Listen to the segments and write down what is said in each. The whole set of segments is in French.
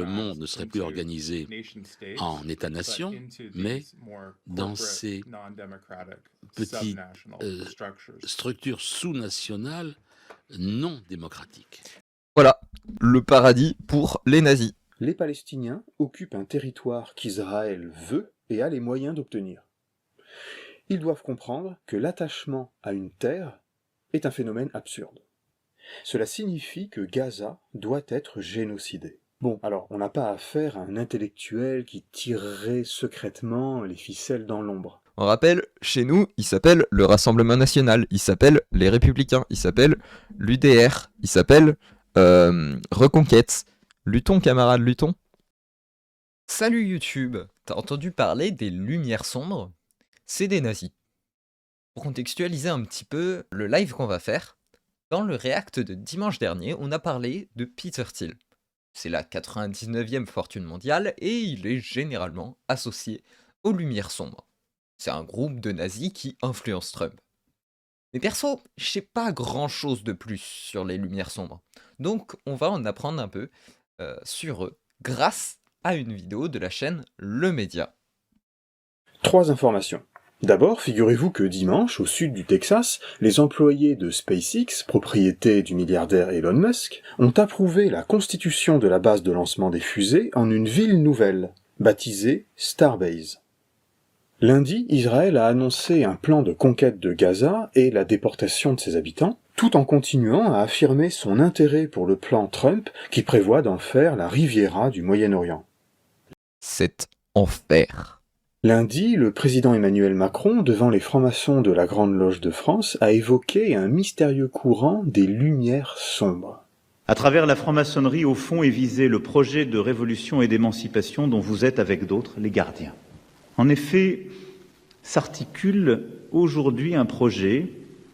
Le monde ne serait plus organisé en États-nations, mais dans ces petites structures sous-nationales non démocratiques. Voilà, le paradis pour les nazis. Les Palestiniens occupent un territoire qu'Israël veut et a les moyens d'obtenir. Ils doivent comprendre que l'attachement à une terre est un phénomène absurde. Cela signifie que Gaza doit être génocidé. Bon, alors, on n'a pas affaire à un intellectuel qui tirerait secrètement les ficelles dans l'ombre. On rappelle, chez nous, il s'appelle le Rassemblement National, il s'appelle les Républicains, il s'appelle l'UDR, il s'appelle Reconquête. Luttons, camarades, luttons. Salut YouTube, t'as entendu parler des Lumières Sombres? C'est des nazis. Pour contextualiser un petit peu le live qu'on va faire, dans le React de dimanche dernier, on a parlé de Peter Thiel. C'est la 99e fortune mondiale et il est généralement associé aux Lumières Sombres. C'est un groupe de nazis qui influence Trump. Mais perso, je sais pas grand chose de plus sur les Lumières Sombres. Donc on va en apprendre un peu sur eux grâce à une vidéo de la chaîne Le Média. 3 informations. D'abord, figurez-vous que dimanche, au sud du Texas, les employés de SpaceX, propriété du milliardaire Elon Musk, ont approuvé la constitution de la base de lancement des fusées en une ville nouvelle, baptisée Starbase. Lundi, Israël a annoncé un plan de conquête de Gaza et la déportation de ses habitants, tout en continuant à affirmer son intérêt pour le plan Trump qui prévoit d'en faire la Riviera du Moyen-Orient. C'est enfer. Lundi, le président Emmanuel Macron, devant les francs-maçons de la Grande Loge de France, a évoqué un mystérieux courant des Lumières sombres. À travers la franc-maçonnerie, au fond, est visé le projet de révolution et d'émancipation dont vous êtes avec d'autres les gardiens. En effet, s'articule aujourd'hui un projet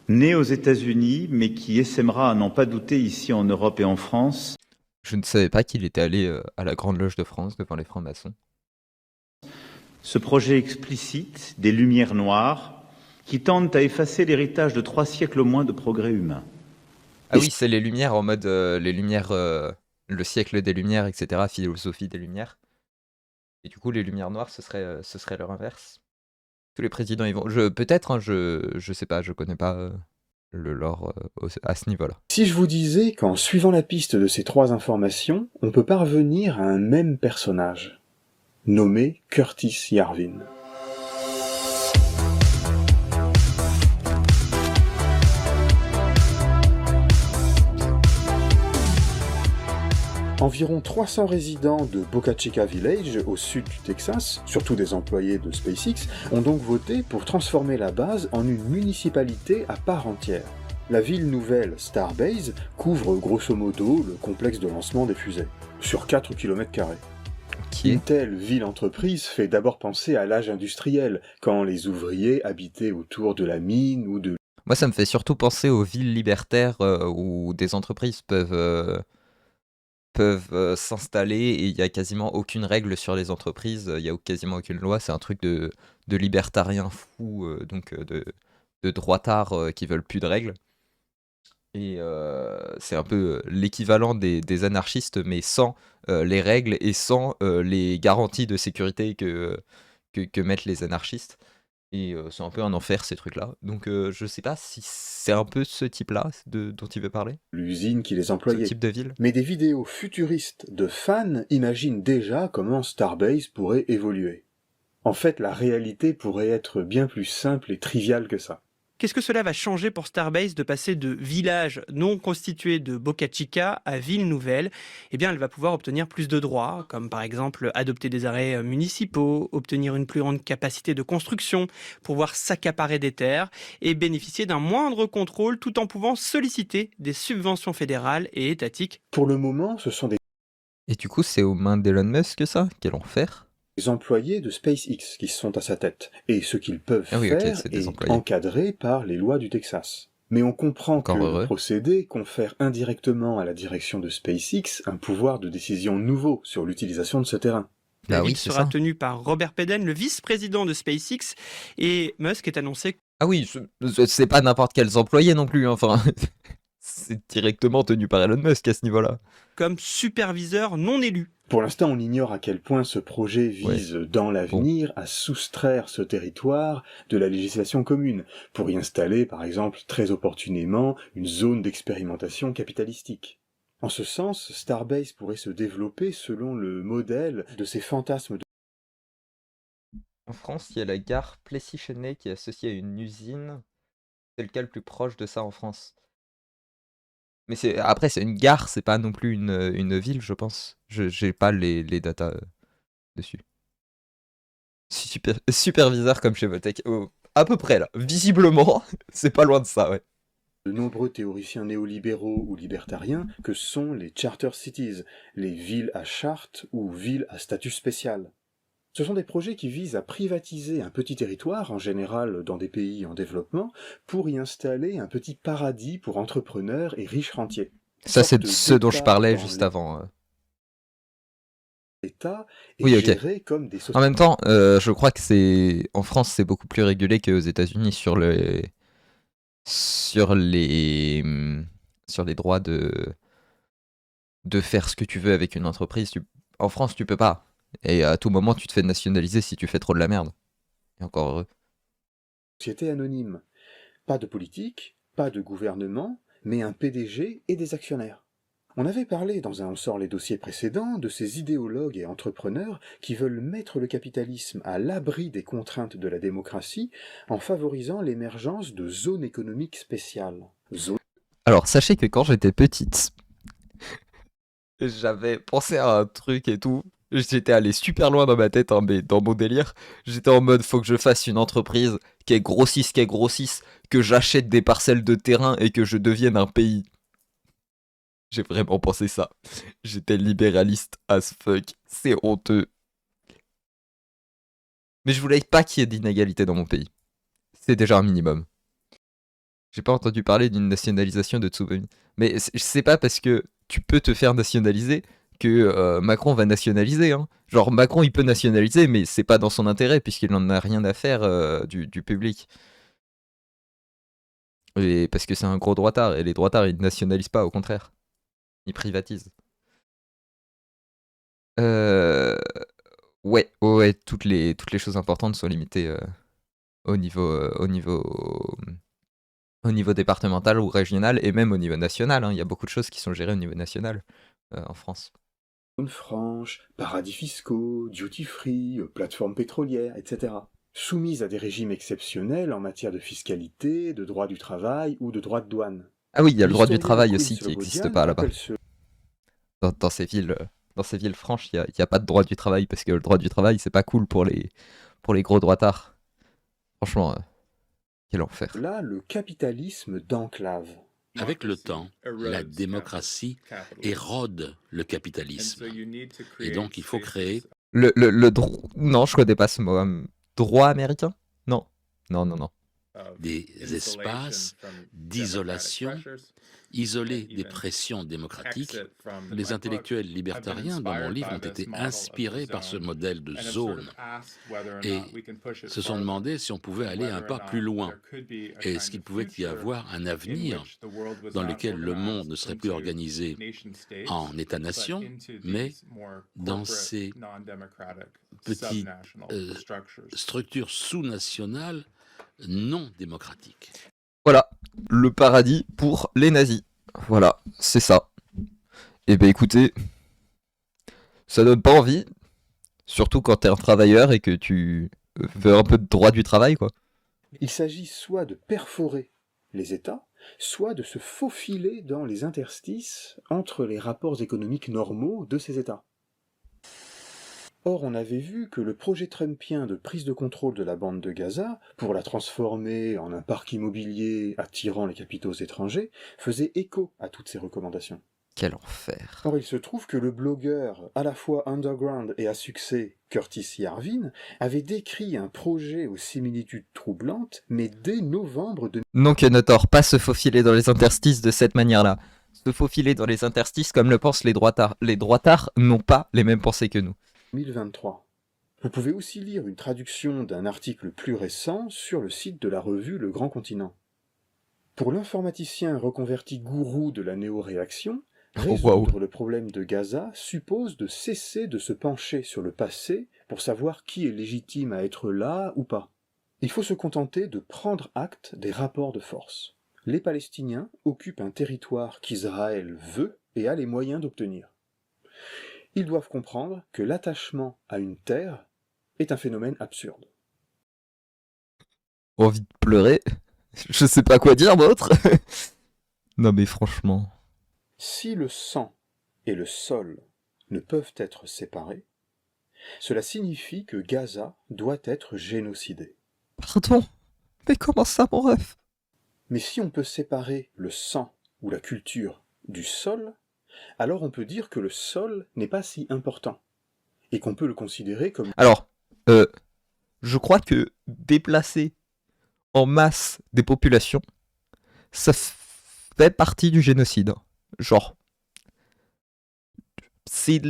né aux États-Unis, mais qui essaimera à n'en pas douter ici en Europe et en France. Je ne savais pas qu'il était allé à la Grande Loge de France devant les francs-maçons. Ce projet explicite des Lumières noires qui tendent à effacer l'héritage de 3 siècles au moins de progrès humain. Ah oui, c'est les Lumières en mode les Lumières, le siècle des Lumières, etc., philosophie des Lumières. Et du coup, les Lumières noires, ce serait leur inverse. Tous les présidents, ils vont... Peut-être, hein, je sais pas, je connais pas le lore à ce niveau-là. Si je vous disais qu'en suivant la piste de ces 3 informations, on peut parvenir à un même personnage, nommé Curtis Yarvin. Environ 300 résidents de Boca Chica Village, au sud du Texas, surtout des employés de SpaceX, ont donc voté pour transformer la base en une municipalité à part entière. La ville nouvelle Starbase couvre grosso modo le complexe de lancement des fusées, sur 4 km². Une telle ville-entreprise fait d'abord penser à l'âge industriel, quand les ouvriers habitaient autour de la mine ou de... Moi, ça me fait surtout penser aux villes libertaires où des entreprises peuvent s'installer et il n'y a quasiment aucune règle sur les entreprises, il n'y a quasiment aucune loi, c'est un truc de libertariens fous, donc de droitards qui veulent plus de règles. Et c'est un peu l'équivalent des anarchistes, mais sans les règles et sans les garanties de sécurité que mettent les anarchistes. Et c'est un peu un enfer ces trucs-là. Donc je sais pas si c'est un peu ce type-là dont il veut parler. L'usine qui les employait. Ce type de ville. Mais des vidéos futuristes de fans imaginent déjà comment Starbase pourrait évoluer. En fait, la réalité pourrait être bien plus simple et triviale que ça. Qu'est-ce que cela va changer pour Starbase de passer de village non constitué de Boca Chica à ville nouvelle? Eh bien, elle va pouvoir obtenir plus de droits, comme par exemple adopter des arrêts municipaux, obtenir une plus grande capacité de construction, pouvoir s'accaparer des terres et bénéficier d'un moindre contrôle tout en pouvant solliciter des subventions fédérales et étatiques. Pour le moment, ce sont des Et du coup, c'est aux mains d'Elon Musk ça? Quel enfer! employés de SpaceX qui sont à sa tête, et ce qu'ils peuvent faire est encadré par les lois du Texas. Mais on comprend que le procédé confère indirectement à la direction de SpaceX un pouvoir de décision nouveau sur l'utilisation de ce terrain. La ville sera tenue par Robert Peden, le vice-président de SpaceX, et Musk est annoncé... Ah oui, c'est pas n'importe quels employés non plus, enfin... C'est directement tenu par Elon Musk à ce niveau-là. Comme superviseur non élu. Pour l'instant, on ignore à quel point ce projet vise, dans l'avenir, à soustraire ce territoire de la législation commune, pour y installer, par exemple, très opportunément, une zone d'expérimentation capitalistique. En ce sens, Starbase pourrait se développer selon le modèle de ces fantasmes de... En France, il y a la gare Plessis-Chênay qui est associée à une usine. C'est le cas le plus proche de ça en France. Mais après, c'est une gare, c'est pas non plus une ville, je pense. J'ai pas les datas dessus. Super bizarre comme chez Votech. Oh, à peu près là. Visiblement, c'est pas loin de ça, ouais. De nombreux théoriciens néolibéraux ou libertariens que sont les charter cities, les villes à charte ou villes à statut spécial. Ce sont des projets qui visent à privatiser un petit territoire, en général dans des pays en développement, pour y installer un petit paradis pour entrepreneurs et riches rentiers. Ça, c'est ce dont je parlais juste avant. L'État est Oui, ok. géré comme des sociétés. En même temps, je crois que en France, c'est beaucoup plus régulé qu'aux États-Unis sur les droits de faire ce que tu veux avec une entreprise. En France, tu peux pas. Et à tout moment, tu te fais nationaliser si tu fais trop de la merde. Et encore heureux. Société anonyme. Pas de politique, pas de gouvernement, mais un PDG et des actionnaires. On avait parlé dans un On sort les dossiers précédents de ces idéologues et entrepreneurs qui veulent mettre le capitalisme à l'abri des contraintes de la démocratie en favorisant l'émergence de zones économiques spéciales. Alors, sachez que quand j'étais petite, j'avais pensé à un truc et tout. J'étais allé super loin dans ma tête, hein, mais dans mon délire, j'étais en mode faut que je fasse une entreprise qui grossisse, que j'achète des parcelles de terrain et que je devienne un pays. J'ai vraiment pensé ça. J'étais libéraliste as fuck. C'est honteux. Mais je voulais pas qu'il y ait d'inégalité dans mon pays. C'est déjà un minimum. J'ai pas entendu parler d'une nationalisation de Tsubame. Mais c'est pas parce que tu peux te faire nationaliser que Macron va nationaliser. Hein. Genre Macron il peut nationaliser mais c'est pas dans son intérêt puisqu'il n'en a rien à faire du public. Et parce que c'est un gros droitard et les droitards ils nationalisent pas, au contraire. Ils privatisent. Ouais, toutes les choses importantes sont limitées au niveau départemental ou régional et même au niveau national. Hein. Il y a beaucoup de choses qui sont gérées au niveau national en France. Zones franches, paradis fiscaux, duty-free, plateformes pétrolières, etc. Soumises à des régimes exceptionnels en matière de fiscalité, de droit du travail ou de droit de douane. Ah oui, il y a le droit du travail aussi qui n'existe pas là-bas. Dans ces villes franches, il n'y a pas de droit du travail parce que le droit du travail, c'est pas cool pour les gros droitards. Franchement, quel enfer. Là, le capitalisme d'enclave. Avec le temps, la démocratie érode le capitalisme. Et donc, il faut créer... Le droit... Non, je connais pas ce mot. Droit américain ? Non. Non. Des espaces d'isolation, isolés des pressions démocratiques. Les intellectuels libertariens dans mon livre ont été inspirés par ce modèle de zone et se sont demandé si on pouvait aller un pas plus loin. Est-ce qu'il pouvait y avoir un avenir dans lequel le monde ne serait plus organisé en États-nations, mais dans ces petites structures sous-nationales non démocratiques. Voilà, le paradis pour les nazis. Voilà, c'est ça. Et ben écoutez, ça donne pas envie, surtout quand t'es un travailleur et que tu veux un peu de droit du travail, quoi. Il s'agit soit de perforer les États, soit de se faufiler dans les interstices entre les rapports économiques normaux de ces États. Or, on avait vu que le projet trumpien de prise de contrôle de la bande de Gaza, pour la transformer en un parc immobilier attirant les capitaux étrangers, faisait écho à toutes ces recommandations. Quel enfer. Or, il se trouve que le blogueur, à la fois underground et à succès, Curtis Yarvin, avait décrit un projet aux similitudes troublantes, mais dès novembre de... Donc, Notor, pas se faufiler dans les interstices de cette manière-là. Se faufiler dans les interstices comme le pensent les droitards. Les droitards n'ont pas les mêmes pensées que nous. 2023. Vous pouvez aussi lire une traduction d'un article plus récent sur le site de la revue Le Grand Continent. Pour l'informaticien reconverti gourou de la néo-réaction, Résoudre le problème de Gaza suppose de cesser de se pencher sur le passé pour savoir qui est légitime à être là ou pas. Il faut se contenter de prendre acte des rapports de force. Les Palestiniens occupent un territoire qu'Israël veut et a les moyens d'obtenir. Ils doivent comprendre que l'attachement à une terre est un phénomène absurde. Envie de pleurer. Je sais pas quoi dire d'autre. Non mais franchement. Si le sang et le sol ne peuvent être séparés, cela signifie que Gaza doit être génocidé. Pardon. Mais comment ça, mon ref? Mais si on peut séparer le sang ou la culture du sol, alors on peut dire que le sol n'est pas si important, et qu'on peut le considérer comme... Alors, je crois que déplacer en masse des populations, ça fait partie du génocide. Genre, c'est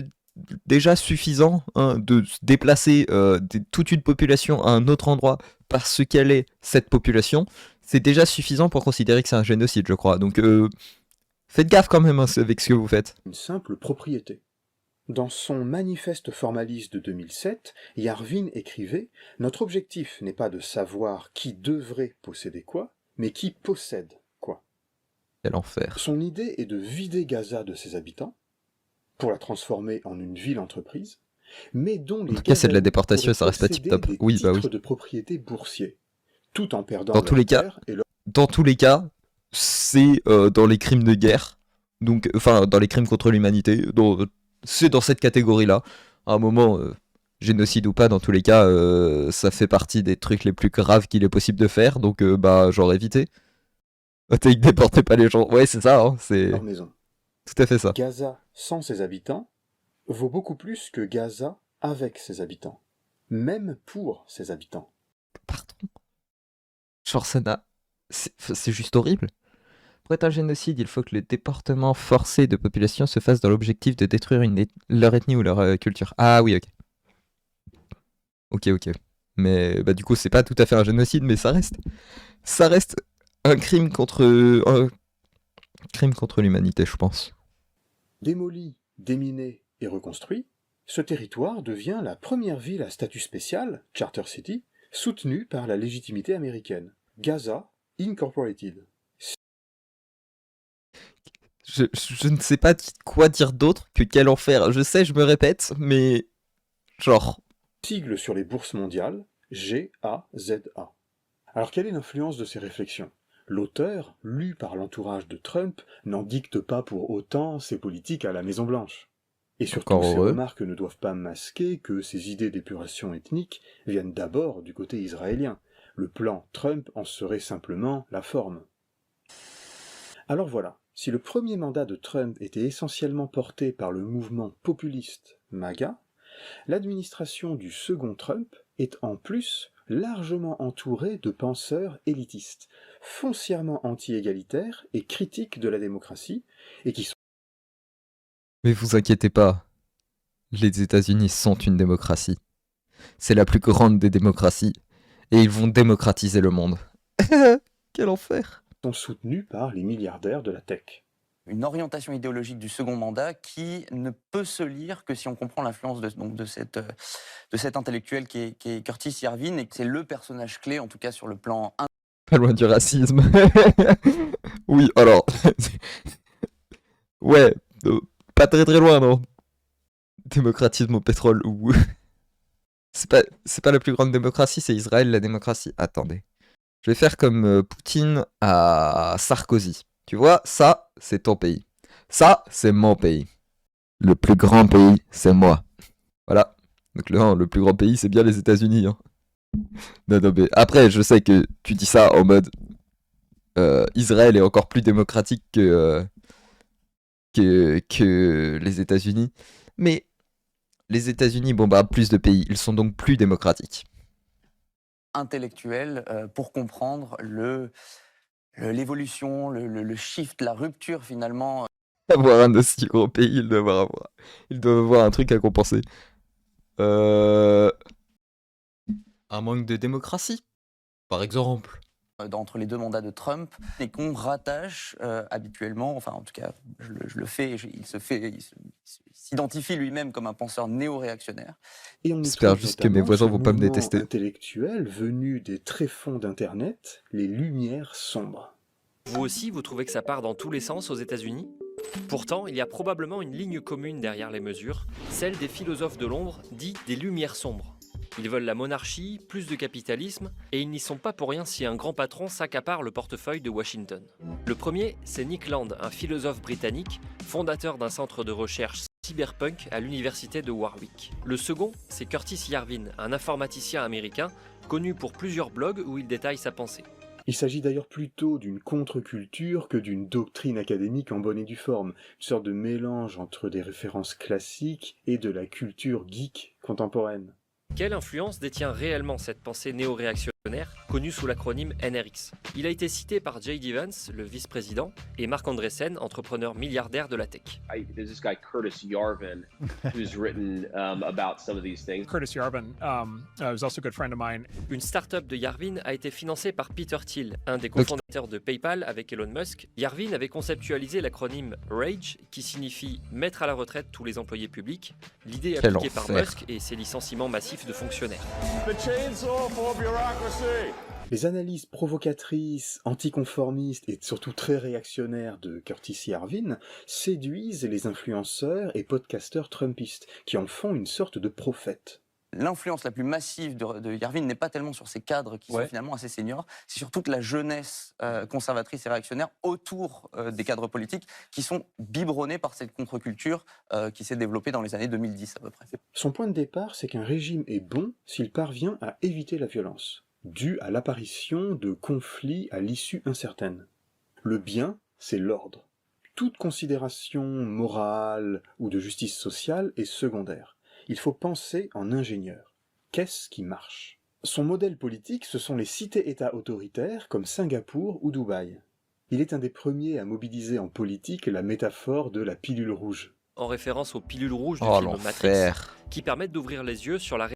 déjà suffisant de déplacer toute une population à un autre endroit parce qu'elle est cette population. C'est déjà suffisant pour considérer que c'est un génocide, je crois. Donc, faites gaffe quand même avec ce que vous faites. Une simple propriété. Dans son manifeste formaliste de 2007, Yarvin écrivait « Notre objectif n'est pas de savoir qui devrait posséder quoi, mais qui possède quoi. » Quel enfer. Son idée est de vider Gaza de ses habitants, pour la transformer en une ville-entreprise, mais dont les En tout cas, c'est de la Gazaouis déportation, pourraient ça reste pas posséder tip-top. des Oui, bah oui. titres de propriété boursiers, tout en perdant Dans tous leur les cas, terre et leur... Dans tous les cas, c'est dans les crimes de guerre, donc, enfin, dans les crimes contre l'humanité, c'est dans cette catégorie-là. À un moment, génocide ou pas, dans tous les cas, ça fait partie des trucs les plus graves qu'il est possible de faire, donc bah, genre éviter. Déportez pas les gens. Ouais, c'est ça, hein, c'est leur maison. tout à fait ça. Gaza sans ses habitants vaut beaucoup plus que Gaza avec ses habitants, même pour ses habitants. Pardon. Genre, ça n'a... C'est juste horrible. Pour être un génocide, il faut que le déportement forcé de population se fasse dans l'objectif de détruire leur ethnie ou leur culture. Ah oui, ok. Ok. Mais bah du coup, c'est pas tout à fait un génocide, mais ça reste un crime contre l'humanité, je pense. Démoli, déminé et reconstruit, ce territoire devient la première ville à statut spécial, Charter City, soutenue par la légitimité américaine, Gaza Incorporated. Je ne sais pas quoi dire d'autre que quel enfer. Je sais, je me répète, mais genre... Sigle sur les bourses mondiales, GAZA. Alors quelle est l'influence de ces réflexions? L'auteur, lu par l'entourage de Trump, n'en dicte pas pour autant ses politiques à la Maison-Blanche. Et surtout, Encore ces heureux. remarques ne doivent pas masquer que ces idées d'épuration ethnique viennent d'abord du côté israélien. Le plan Trump en serait simplement la forme. Alors voilà, si le premier mandat de Trump était essentiellement porté par le mouvement populiste MAGA, l'administration du second Trump est en plus largement entourée de penseurs élitistes, foncièrement anti-égalitaires et critiques de la démocratie, et qui sont... Mais vous inquiétez pas, les États-Unis sont une démocratie. C'est la plus grande des démocraties, et ils vont démocratiser le monde. Quel enfer! sont soutenus par les milliardaires de la tech. Une orientation idéologique du second mandat qui ne peut se lire que si on comprend l'influence de cet intellectuel qui est Curtis Yarvin, et que c'est le personnage clé, en tout cas sur le plan... Pas loin du racisme. Oui, alors... ouais, pas très très loin, non? Démocratisme au pétrole, ou... c'est pas la plus grande démocratie, c'est Israël la démocratie. Attendez. Je vais faire comme Poutine à Sarkozy. Tu vois, ça, c'est ton pays. Ça, c'est mon pays. Le plus grand pays, c'est moi. Voilà. Donc le plus grand pays, c'est bien les États-Unis. Hein. Non, mais après, je sais que tu dis ça en mode Israël est encore plus démocratique que les États-Unis. Mais les États-Unis bombardent plus de pays. Ils sont donc plus démocratiques. Intellectuel pour comprendre l'évolution, le shift, la rupture finalement. Avoir un aussi gros pays, il doit avoir un truc à compenser. Un manque de démocratie, par exemple. entre les deux mandats de Trump et qu'on rattache habituellement, enfin en tout cas je le fais, il s'identifie lui-même comme un penseur néo-réactionnaire. Et on y J'espère trouve juste que mes notamment voisins ce vont pas me mouvement détester. intellectuel venu des tréfonds d'Internet, les Lumières sombres. Vous aussi, vous trouvez que ça part dans tous les sens aux États-Unis ? Pourtant, il y a probablement une ligne commune derrière les mesures, celle des philosophes de l'ombre, dits des Lumières sombres. Ils veulent la monarchie, plus de capitalisme, et ils n'y sont pas pour rien si un grand patron s'accapare le portefeuille de Washington. Le premier, c'est Nick Land, un philosophe britannique, fondateur d'un centre de recherche cyberpunk à l'université de Warwick. Le second, c'est Curtis Yarvin, un informaticien américain, connu pour plusieurs blogs où il détaille sa pensée. Il s'agit d'ailleurs plutôt d'une contre-culture que d'une doctrine académique en bonne et due forme, une sorte de mélange entre des références classiques et de la culture geek contemporaine. Quelle influence détient réellement cette pensée néo-réactionnaire, connue sous l'acronyme NRX ? Il a été cité par J.D. Vance, le vice-président, et Marc Andreessen, entrepreneur milliardaire de la tech. There's this guy Curtis Yarvin who's written about some of these things. Curtis Yarvin was also a good friend of mine. Une start-up de Yarvin a été financée par Peter Thiel, un des cofondateurs de PayPal avec Elon Musk. Yarvin avait conceptualisé l'acronyme RAGE, qui signifie mettre à la retraite tous les employés publics. L'idée appliquée par Musk et ses licenciements massifs de fonctionnaires. Les analyses provocatrices, anticonformistes et surtout très réactionnaires de Curtis Yarvin séduisent les influenceurs et podcasteurs trumpistes, qui en font une sorte de prophète. L'influence la plus massive de Yarvin n'est pas tellement sur ces cadres qui sont finalement assez seniors, c'est sur toute la jeunesse conservatrice et réactionnaire autour des cadres politiques qui sont biberonnés par cette contre-culture qui s'est développée dans les années 2010 à peu près. Son point de départ, c'est qu'un régime est bon s'il parvient à éviter la violence, due à l'apparition de conflits à l'issue incertaine. Le bien, c'est l'ordre. Toute considération morale ou de justice sociale est secondaire. Il faut penser en ingénieur. Qu'est-ce qui marche ? Son modèle politique, ce sont les cités-États autoritaires comme Singapour ou Dubaï. Il est un des premiers à mobiliser en politique la métaphore de la pilule rouge. En référence aux pilules rouges du film Matrix, qui permettent d'ouvrir les yeux sur la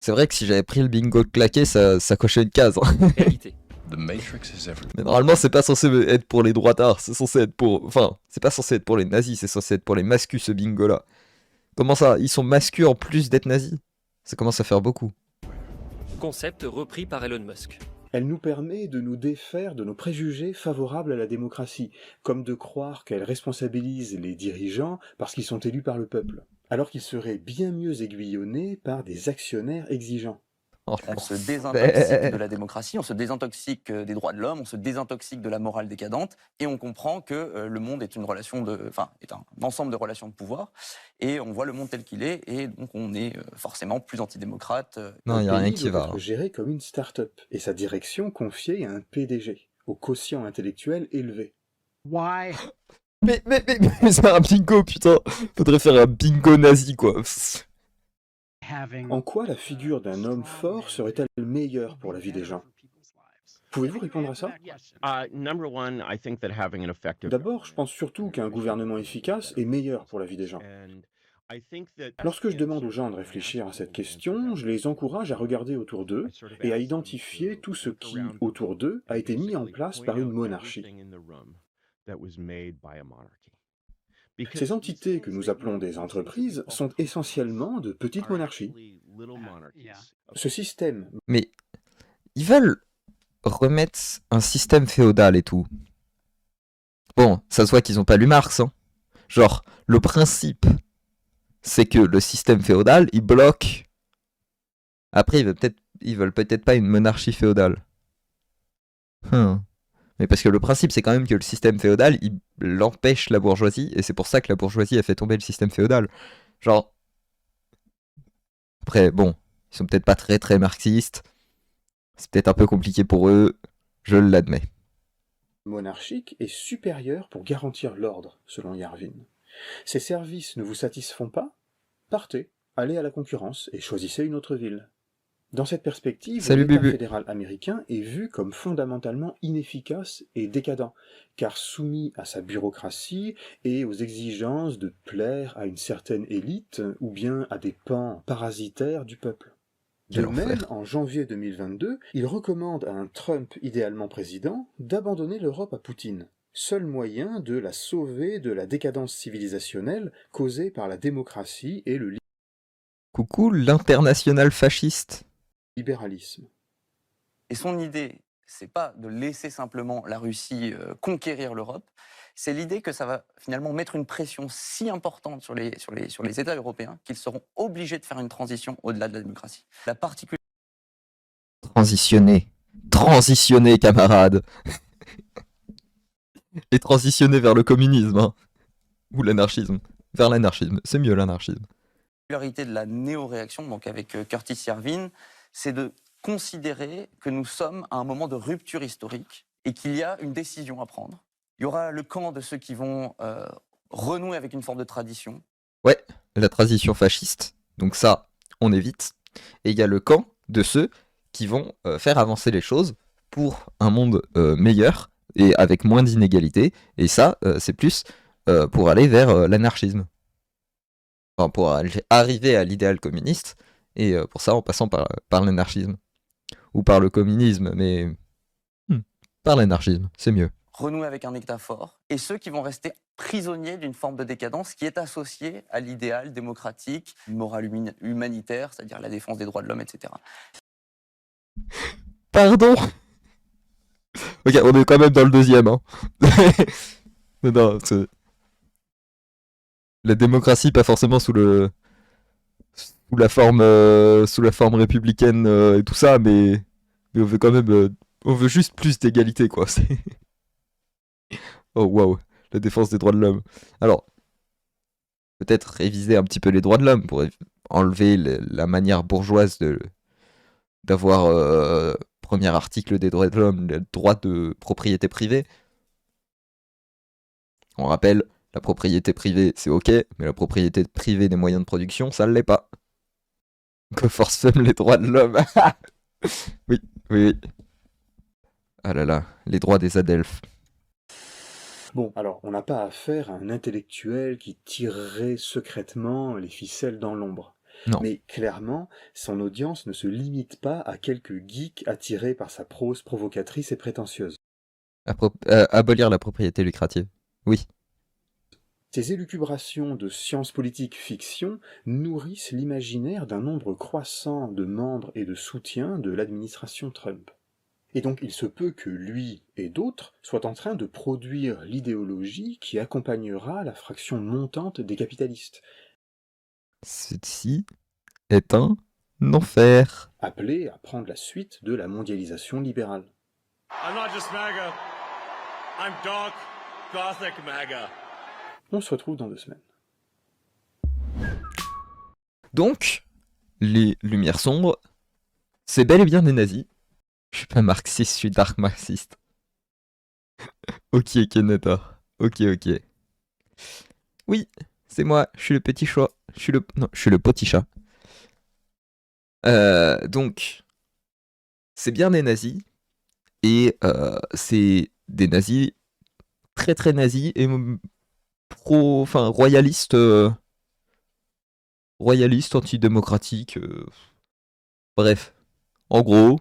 C'est vrai que si j'avais pris le bingo de claqué, ça cochait une case. réalité. Mais normalement, c'est pas censé être pour les droitards, c'est censé être pour... Enfin, c'est pas censé être pour les nazis, c'est censé être pour les mascus, ce bingo-là. Comment ça ? Ils sont mascus en plus d'être nazis ? Ça commence à faire beaucoup. Concept repris par Elon Musk. Elle nous permet de nous défaire de nos préjugés favorables à la démocratie, comme de croire qu'elle responsabilise les dirigeants parce qu'ils sont élus par le peuple, alors qu'ils seraient bien mieux aiguillonnés par des actionnaires exigeants. On se désintoxique de la démocratie, on se désintoxique des droits de l'homme, on se désintoxique de la morale décadente, et on comprend que le monde est est un ensemble de relations de pouvoir, et on voit le monde tel qu'il est, et donc on est forcément plus antidémocrate. Non, il n'y a rien qui va. Être géré comme une start-up, et sa direction confiée à un PDG, au quotient intellectuel élevé. Why? Mais c'est un bingo, putain. Faudrait faire un bingo nazi, quoi. En quoi la figure d'un homme fort serait-elle meilleure pour la vie des gens ? Pouvez-vous répondre à ça ? D'abord, je pense surtout qu'un gouvernement efficace est meilleur pour la vie des gens. Lorsque je demande aux gens de réfléchir à cette question, je les encourage à regarder autour d'eux et à identifier tout ce qui, autour d'eux, a été mis en place par une monarchie. Ces entités que nous appelons des entreprises sont essentiellement de petites monarchies. Ce système... Mais ils veulent remettre un système féodal et tout. Bon, ça se voit qu'ils ont pas lu Marx, hein. Genre, le principe, c'est que le système féodal, il bloque. Après, ils veulent peut-être pas une monarchie féodale. Mais parce que le principe, c'est quand même que le système féodal, il empêche la bourgeoisie, et c'est pour ça que la bourgeoisie a fait tomber le système féodal. Genre... Après, bon, ils sont peut-être pas très très marxistes, c'est peut-être un peu compliqué pour eux, je l'admets. Monarchique est supérieur pour garantir l'ordre, selon Yarvin. Ces services ne vous satisfont pas ? Partez, allez à la concurrence et choisissez une autre ville. Dans cette perspective, l'État fédéral américain est vu comme fondamentalement inefficace et décadent, car soumis à sa bureaucratie et aux exigences de plaire à une certaine élite ou bien à des pans parasitaires du peuple. De même, en janvier 2022, il recommande à un Trump idéalement président d'abandonner l'Europe à Poutine, seul moyen de la sauver de la décadence civilisationnelle causée par la démocratie et le Coucou l'international fasciste. libéralisme. Et son idée, c'est pas de laisser simplement la Russie conquérir l'Europe, c'est l'idée que ça va finalement mettre une pression si importante sur les États européens qu'ils seront obligés de faire une transition au-delà de la démocratie. La particularité... Transitionner, camarades. Et transitionner vers le communisme, hein. Ou l'anarchisme. Vers l'anarchisme, c'est mieux l'anarchisme. La particularité de la néo-réaction, donc avec Curtis Yarvin, c'est de considérer que nous sommes à un moment de rupture historique et qu'il y a une décision à prendre. Il y aura le camp de ceux qui vont renouer avec une forme de tradition. Ouais, la transition fasciste, donc ça, on évite. Et il y a le camp de ceux qui vont faire avancer les choses pour un monde meilleur et avec moins d'inégalités. Et ça, c'est plus pour aller vers l'anarchisme. Enfin, pour arriver à l'idéal communiste, et pour ça en passant par l'anarchisme. Ou par le communisme, mais par l'anarchisme, c'est mieux. Renouer avec un État fort, et ceux qui vont rester prisonniers d'une forme de décadence qui est associée à l'idéal démocratique, une morale humanitaire, c'est-à-dire la défense des droits de l'homme, etc. Pardon. Ok, on est quand même dans le deuxième, hein. Non, c'est... La démocratie, pas forcément sous la forme républicaine et tout ça, mais on veut quand même... on veut juste plus d'égalité, quoi. Oh, waouh, la défense des droits de l'homme. Alors, peut-être réviser un petit peu les droits de l'homme pour enlever la manière bourgeoise d'avoir premier article des droits de l'homme, le droit de propriété privée. On rappelle, la propriété privée, c'est ok, mais la propriété privée des moyens de production, ça ne l'est pas. Que force même les droits de l'homme. Oui. Ah là là, les droits des adelphes. Bon, alors, on n'a pas affaire à un intellectuel qui tirerait secrètement les ficelles dans l'ombre. Non. Mais clairement, son audience ne se limite pas à quelques geeks attirés par sa prose provocatrice et prétentieuse. Abolir la propriété lucrative. Oui. Ces élucubrations de sciences politiques fiction nourrissent l'imaginaire d'un nombre croissant de membres et de soutiens de l'administration Trump. Et donc il se peut que lui et d'autres soient en train de produire l'idéologie qui accompagnera la fraction montante des capitalistes. Ceci est un enfer. Appelé à prendre la suite de la mondialisation libérale. I'm not just MAGA, I'm dark, gothic MAGA. On se retrouve dans 2 semaines. Donc, les Lumières sombres, c'est bel et bien des nazis. Je suis pas marxiste, je suis dark marxiste. Ok, Kenata. Ok. Oui, c'est moi, je suis le petit chat. Je suis le petit chat. Donc, c'est bien des nazis. Et c'est des nazis très très nazis et royalistes antidémocratiques. Bref, en gros,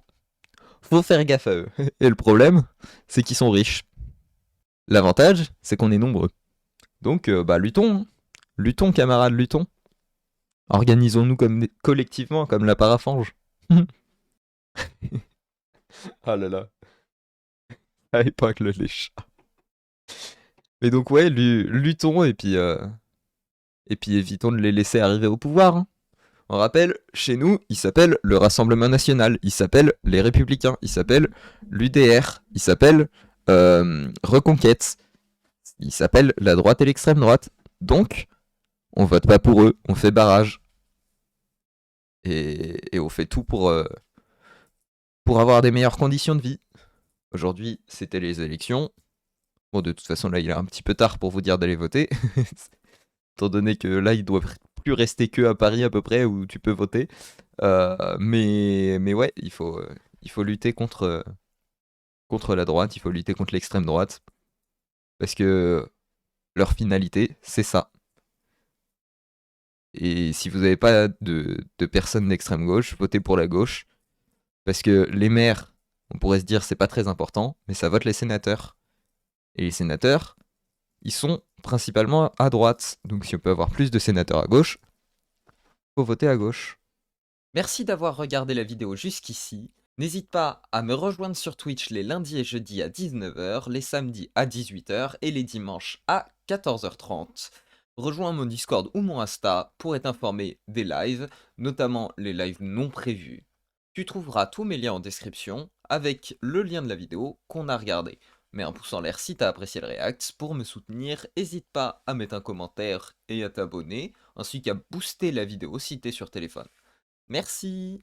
faut faire gaffe à eux. Et le problème, c'est qu'ils sont riches. L'avantage, c'est qu'on est nombreux. Donc, luttons. Luttons, camarades, luttons. Organisons-nous collectivement, comme la parafange. Ah là là. À épingle les chats. Mais donc, ouais, luttons et puis évitons de les laisser arriver au pouvoir. Hein. On rappelle, chez nous, il s'appelle le Rassemblement National, il s'appelle les Républicains, il s'appelle l'UDR, il s'appelle Reconquête, il s'appelle la droite et l'extrême droite. Donc, on vote pas pour eux, on fait barrage. Et on fait tout pour avoir des meilleures conditions de vie. Aujourd'hui, c'était les élections. Bon, de toute façon, là, il est un petit peu tard pour vous dire d'aller voter. Étant donné que là, il doit plus rester que à Paris à peu près où tu peux voter. Mais ouais, il faut lutter contre la droite, il faut lutter contre l'extrême droite. Parce que leur finalité, c'est ça. Et si vous n'avez pas de personnes d'extrême gauche, votez pour la gauche. Parce que les maires, on pourrait se dire c'est pas très important, mais ça vote les sénateurs. Et les sénateurs, ils sont principalement à droite. Donc si on peut avoir plus de sénateurs à gauche, faut voter à gauche. Merci d'avoir regardé la vidéo jusqu'ici. N'hésite pas à me rejoindre sur Twitch les lundis et jeudis à 19h, les samedis à 18h et les dimanches à 14h30. Rejoins mon Discord ou mon Insta pour être informé des lives, notamment les lives non prévus. Tu trouveras tous mes liens en description avec le lien de la vidéo qu'on a regardé. Mets un pouce en l'air si t'as apprécié le react. Pour me soutenir, n'hésite pas à mettre un commentaire et à t'abonner, ainsi qu'à booster la vidéo si t'es sur téléphone. Merci.